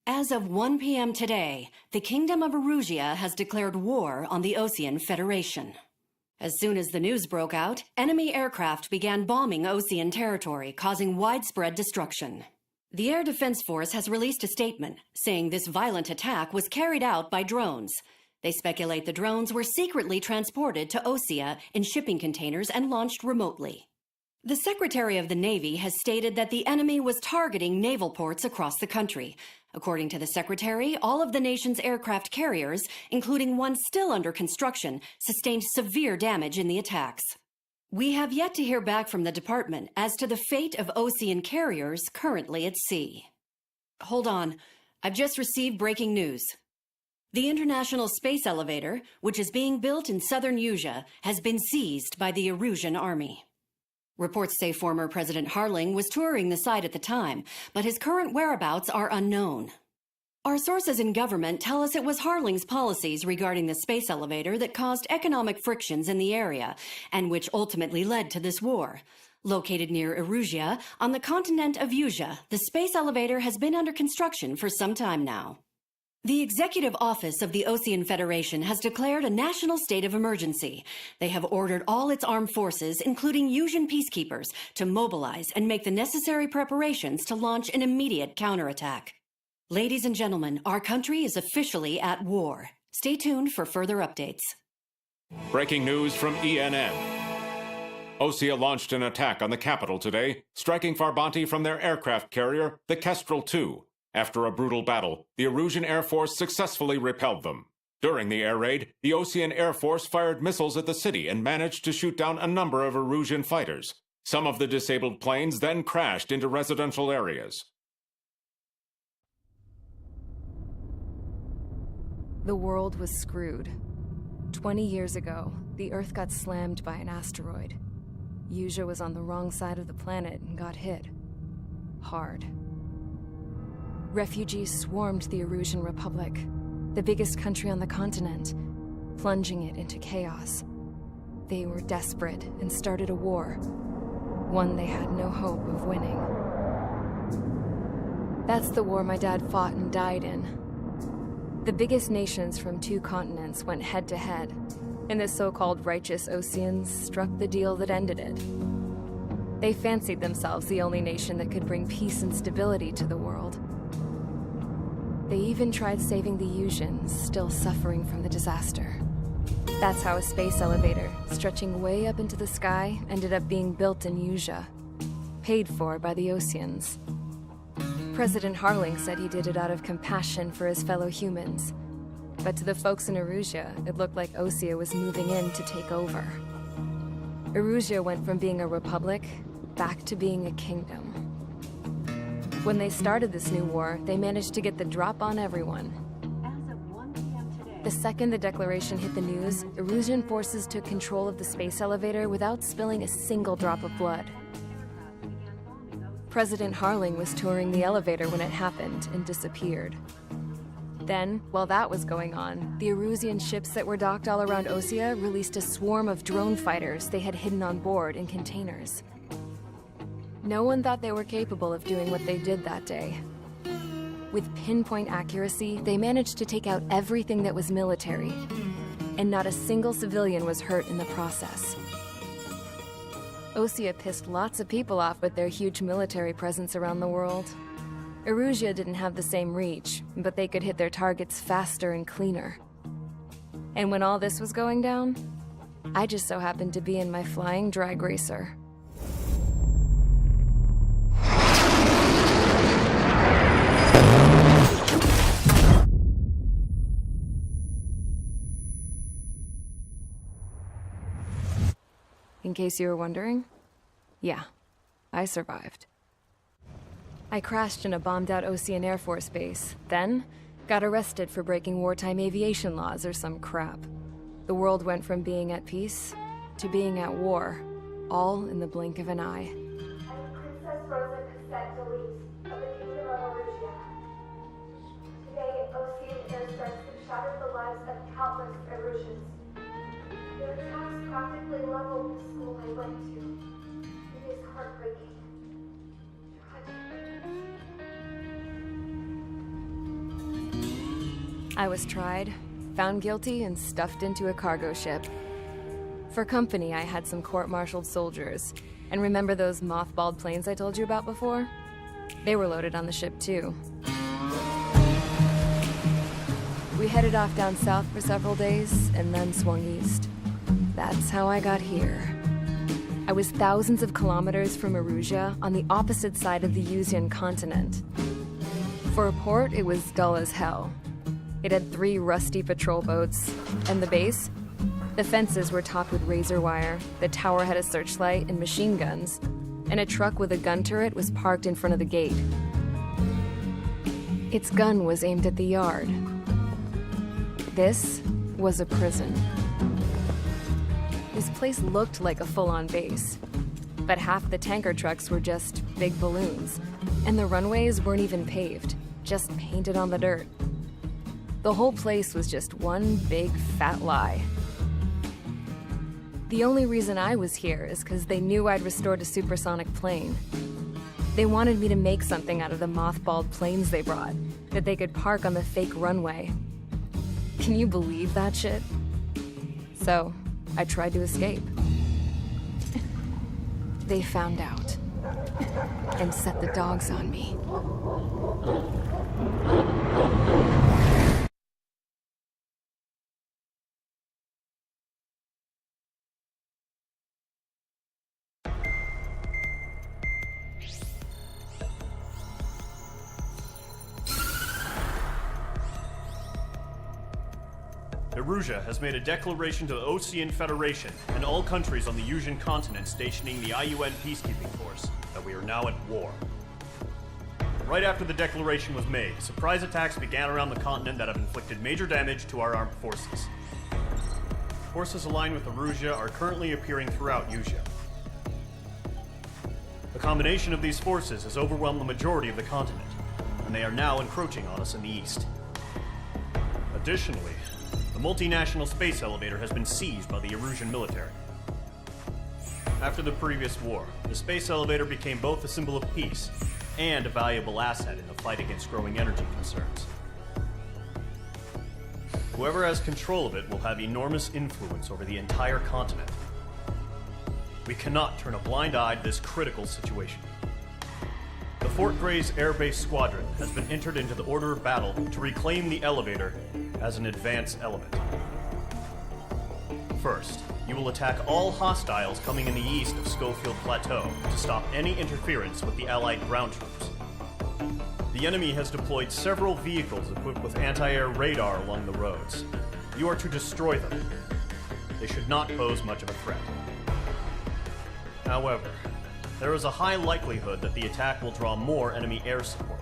As of 1 p.m. today, the Kingdom of Erusia has declared war on the Osean Federation. As soon as the news broke out, enemy aircraft began bombing Osean territory, causing widespread destruction. The Air Defense Force has released a statement saying this violent attack was carried out by drones. They speculate the drones were secretly transported to Osea in shipping containers and launched remotely. The Secretary of the Navy has stated that the enemy was targeting naval ports across the country. According to the Secretary, all of the nation's aircraft carriers, including one still under construction, sustained severe damage in the attacks. We have yet to hear back from the department as to the fate of Osean carriers currently at sea. Hold on. I've just received breaking news. The International Space Elevator, which is being built in southern Usea, has been seized by the Erusian army. Reports say former President Harling was touring the site at the time, but his current whereabouts are unknown. Our sources in government tell us it was Harling's policies regarding the space elevator that caused economic frictions in the area, and which ultimately led to this war. Located near Erusia, on the continent of Usea, the space elevator has been under construction for some time now. The Executive Office of the Osean Federation has declared a national state of emergency. They have ordered all its armed forces, including Usian peacekeepers, to mobilize and make the necessary preparations to launch an immediate counterattack. Ladies and gentlemen, our country is officially at war. Stay tuned for further updates. Breaking news from ENN. Osea launched an attack on the capital today, striking Farbanti from their aircraft carrier, the Kestrel II. After a brutal battle, the Erusian Air Force successfully repelled them. During the air raid, the Osean Air Force fired missiles at the city and managed to shoot down a number of Erusian fighters. Some of the disabled planes then crashed into residential areas. The world was screwed. 20 years ago, the Earth got slammed by an asteroid. Usea was on the wrong side of the planet and got hit. Hard. Refugees swarmed the Erusian Republic, the biggest country on the continent, plunging it into chaos. They were desperate and started a war, one they had no hope of winning. That's the war my dad fought and died in. The biggest nations from 2 continents went head-to-head, and the so-called righteous Oseans struck the deal that ended it. They fancied themselves the only nation that could bring peace and stability to the world. They even tried saving the Usians, still suffering from the disaster. That's how a space elevator, stretching way up into the sky, ended up being built in Usea, paid for by the Oseans. President Harling said he did it out of compassion for his fellow humans. But to the folks in Erusia, it looked like Osea was moving in to take over. Erusia went from being a republic back to being a kingdom. When they started this new war, they managed to get the drop on everyone. As of 1 p.m. today, The second the declaration hit the news, Erusian forces took control of the space elevator without spilling a single drop of blood. President Harling was touring the elevator when it happened and disappeared. Then, while that was going on, the Erusian ships that were docked all around Osea released a swarm of drone fighters they had hidden on board in containers. No one thought they were capable of doing what they did that day. With pinpoint accuracy, they managed to take out everything that was military, and not a single civilian was hurt in the process. Osea pissed lots of people off with their huge military presence around the world. Erusia didn't have the same reach, but they could hit their targets faster and cleaner. And when all this was going down, I just so happened to be in my flying drag racer. In case you were wondering, yeah, I survived. I crashed in a bombed-out Osean Air Force base, then got arrested for breaking wartime aviation laws or some crap. The world went from being at peace to being at war, all in the blink of an eye. I am Princess Rosa Cassette Delise of the Kingdom of Erusia. Today, Osean airstrikes have shattered the lives of countless Erusians. Their attacks practically leveled the school I went to. It is heartbreaking. Tragic. I was tried, found guilty, and stuffed into a cargo ship. For company, I had some court-martialed soldiers. And remember those mothballed planes I told you about before? They were loaded on the ship, too. We headed off down south for several days, and then swung east. That's how I got here. I was thousands of kilometers from Erusia, on the opposite side of the Yuzian continent. For a port, it was dull as hell. It had 3 rusty patrol boats, and the base? The fences were topped with razor wire, the tower had a searchlight and machine guns, and a truck with a gun turret was parked in front of the gate. Its gun was aimed at the yard. This was a prison. This place looked like a full-on base, but half the tanker trucks were just big balloons, and the runways weren't even paved, just painted on the dirt. The whole place was just one big fat lie. The only reason I was here is because they knew I'd restored a supersonic plane. They wanted me to make something out of the mothballed planes they brought, that they could park on the fake runway. Can you believe that shit? So, I tried to escape. They found out, and set the dogs on me. Erusia has made a declaration to the Osean Federation and all countries on the Yuzian continent stationing the IUN peacekeeping force that we are now at war. Right after the declaration was made, surprise attacks began around the continent that have inflicted major damage to our armed forces. Forces aligned with Erusia are currently appearing throughout Yusia. The combination of these forces has overwhelmed the majority of the continent, and they are now encroaching on us in the east. Additionally, the multinational space elevator has been seized by the Erusian military. After the previous war, the space elevator became both a symbol of peace and a valuable asset in the fight against growing energy concerns. Whoever has control of it will have enormous influence over the entire continent. We cannot turn a blind eye to this critical situation. The Fort Gray's Air Base Squadron has been entered into the order of battle to reclaim the elevator as an advance element. First, you will attack all hostiles coming in the east of Schofield Plateau to stop any interference with the Allied ground troops. The enemy has deployed several vehicles equipped with anti-air radar along the roads. You are to destroy them. They should not pose much of a threat. However, there is a high likelihood that the attack will draw more enemy air support.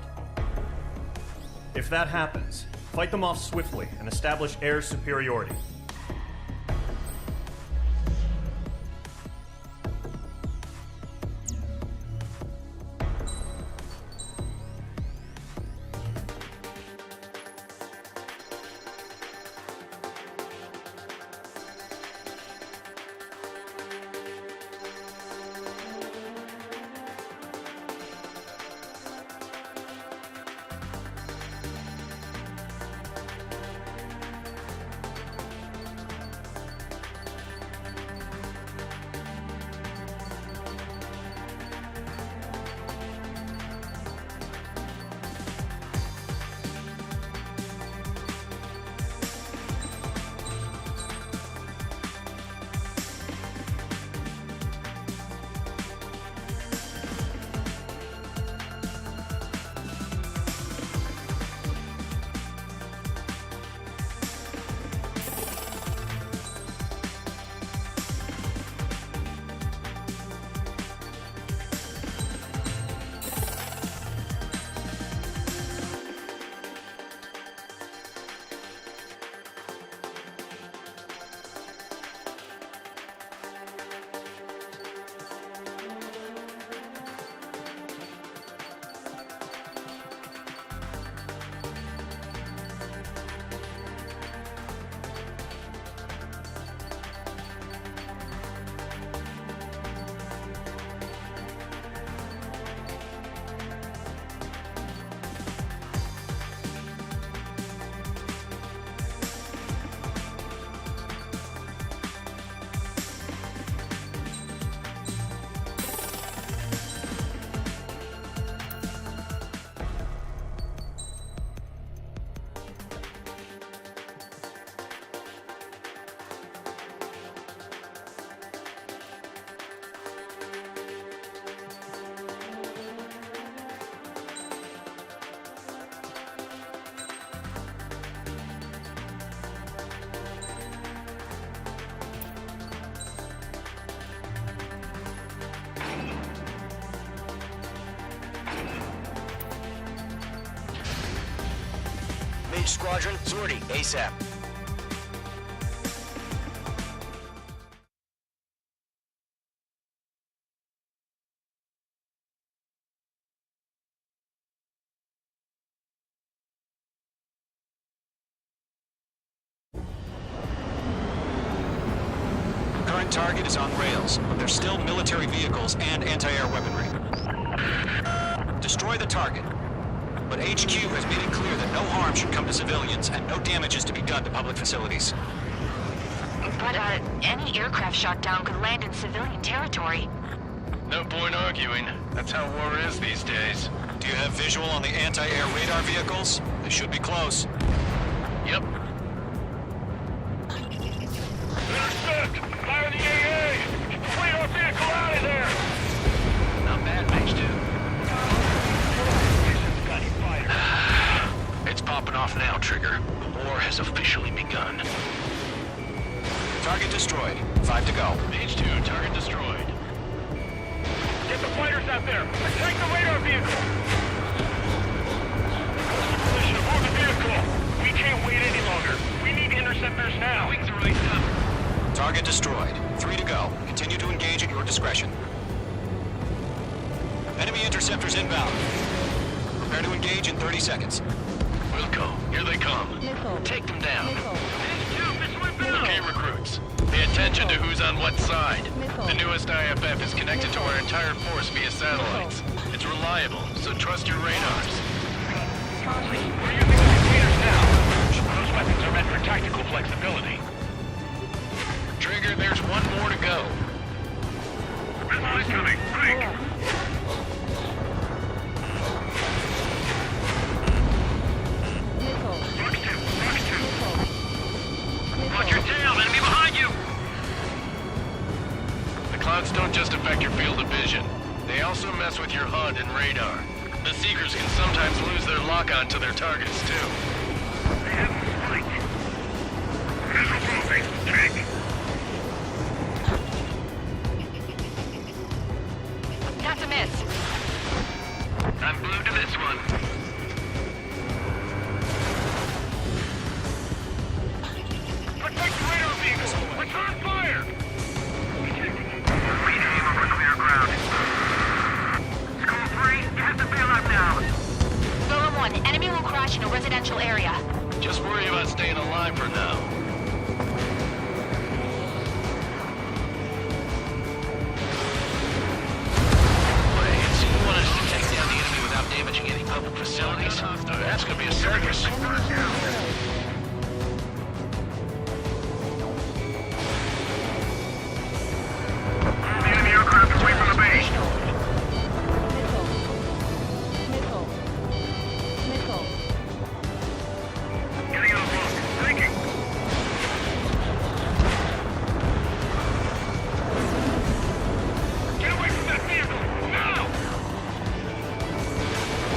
If that happens, fight them off swiftly and establish air superiority. Mage Squadron, sortie, ASAP. Current target is on rails. There's still military vehicles and anti-air weaponry. Destroy the target. But HQ has made it clear that no harm should come to civilians and no damage is to be done to public facilities. But, any aircraft shot down could land in civilian territory. No point arguing. That's how war is these days. Do you have visual on the anti-air radar vehicles? They should be close. Yep. Intercept! Fire the AA! Clean our vehicle out of there! Not bad, Mage 2. It's popping off now, Trigger. The war has officially begun. Target destroyed. 5 to go. Mage 2, target destroyed. Get the fighters out there! Attack the radar vehicle! Position, aboard the vehicle! We can't wait any longer. We need interceptors now. Wings are released up. Target destroyed. 3 to go. Continue to engage at your discretion. Enemy interceptors inbound. Prepare to engage in 30 seconds. Wilco, here they come. Take them down. Okay, recruits. Pay attention to who's on what side. The newest IFF is connected to our entire force via satellites. It's reliable, so trust your radars. We're using the containers now. Those weapons are meant for tactical flexibility. Trigger, there's one more to go. Missile incoming! Quick! Watch your tail, enemy behind you! The clouds don't just affect your field of vision. They also mess with your HUD and radar. The Seekers can sometimes lose their lock-on to their targets, too. They have a spike. Visual moving. Tank. That's a miss. I'm blue to this one. Protect the radar vehicle! Return fire! We aim over clear ground. School 3, get the bailout now. Golem 1, enemy will crash in a residential area. Just worry about staying alive for now. Wait, so you want us to take down the enemy without damaging any public facilities? That's gonna be a circus. The enemy aircraft away from the base. Getting out of block. Thinking. Get away from that vehicle! Now!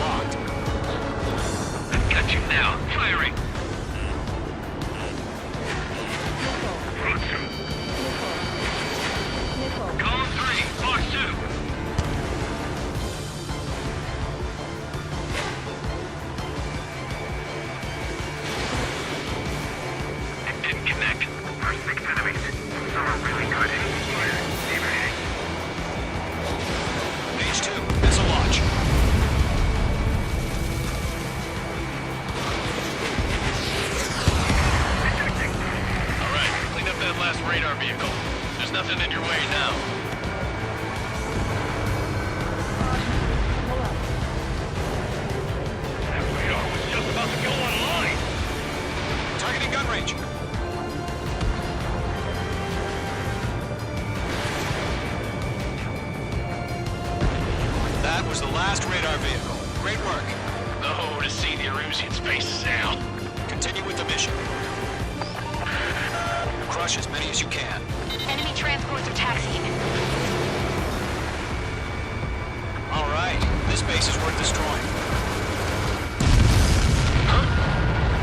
Locked. I've got you now. Firing. Front two. Column 3, Fox 2. It didn't connect. First 6 enemies. Some are really good. Deviating. Page 2. Missile launch. All right, clean up that last radar vehicle. There's nothing in your way now. That radar was just about to go online. Targeting gun range. That was the last radar vehicle. Great work. Oh, to see the Erusians' faces now. Continue with the mission. Crush as many as you can. Enemy transports are taxiing. All right. This base is worth destroying.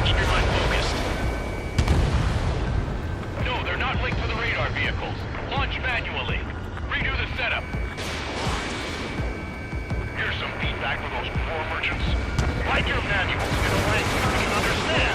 Keep your mind focused. No, they're not linked to the radar vehicles. Launch manually. Redo the setup. Here's some feedback for those poor merchants. Like your manuals in a language you can understand.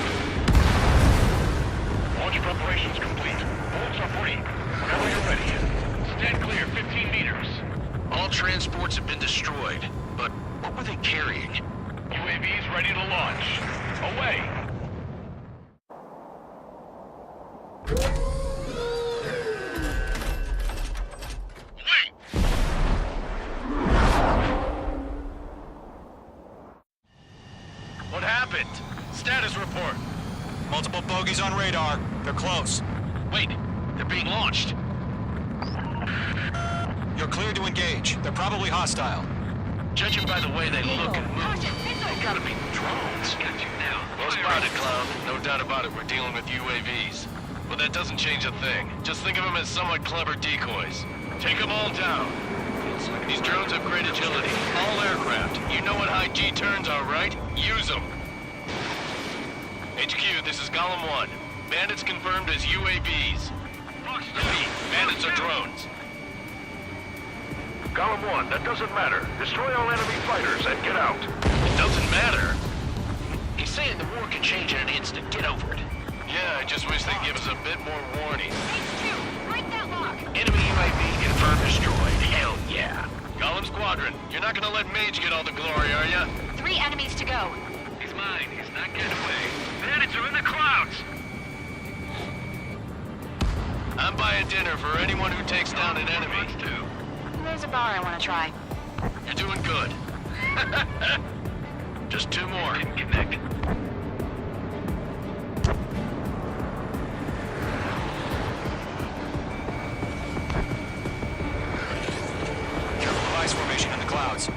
What happened? Status report. Multiple bogies on radar. They're close. Wait, they're being launched. You're cleared to engage. They're probably hostile. Judging by the way they look and move, they gotta be drones. Well spotted, Clown. No doubt about it, we're dealing with UAVs. But that doesn't change a thing. Just think of them as somewhat clever decoys. Take them all down. These drones have great agility. All aircraft. You know what high G turns are, right? Use them. HQ, this is Golem 1. Bandits confirmed as UAVs. Repeat, bandits are drones. Golem 1, that doesn't matter. Destroy all enemy fighters and get out. It doesn't matter. He's saying the war can change in an instant. Get over it. Yeah, I just wish they'd give us a bit more warning. H2, break that lock. Enemy UAV confirmed destroyed. Hell yeah. Golem Squadron, you're not gonna let Mage get all the glory, are ya? 3 enemies to go. He's mine. He's not getting away. Bandits are in the clouds. I'm buying dinner for anyone who takes down an enemy. There's a bar I want to try. You're doing good. Just 2 more. Didn't connect. Careful of ice formation in the clouds.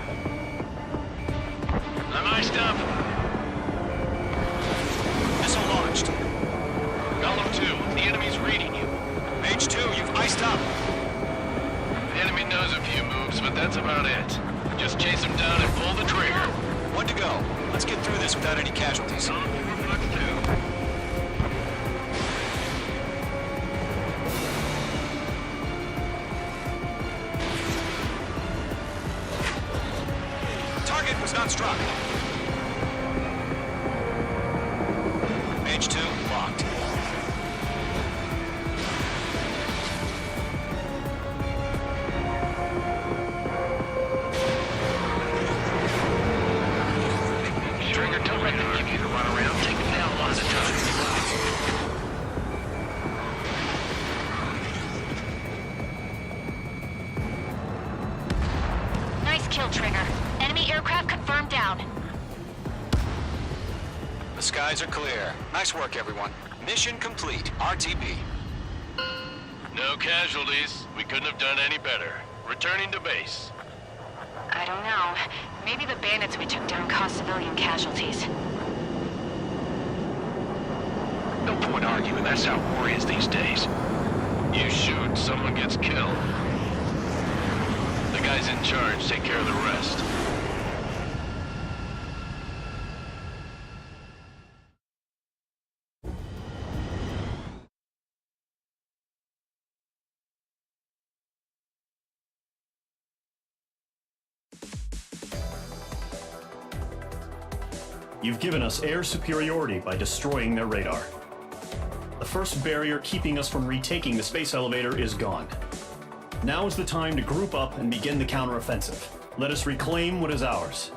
I'm iced up. Missile launched. Golem 2, the enemy's reading you. Mage 2, you've iced up. The enemy knows a few moves, but that's about it. Just chase him down and pull the trigger. 1 to go. Let's get through this without any casualties. Target was not struck. Mage 2, locked. Trigger, don't let them give you the runaround. Take them down lots of times. Nice kill, Trigger. Enemy aircraft confirmed down. The skies are clear. Nice work, everyone. Mission complete. RTB. No casualties. We couldn't have done any better. Returning to base. I don't know. Maybe the bandits we took down caused civilian casualties. No point arguing. That's how war is these days. You shoot, someone gets killed. The guys in charge take care of the rest. You've given us air superiority by destroying their radar. The first barrier keeping us from retaking the space elevator is gone. Now is the time to group up and begin the counteroffensive. Let us reclaim what is ours.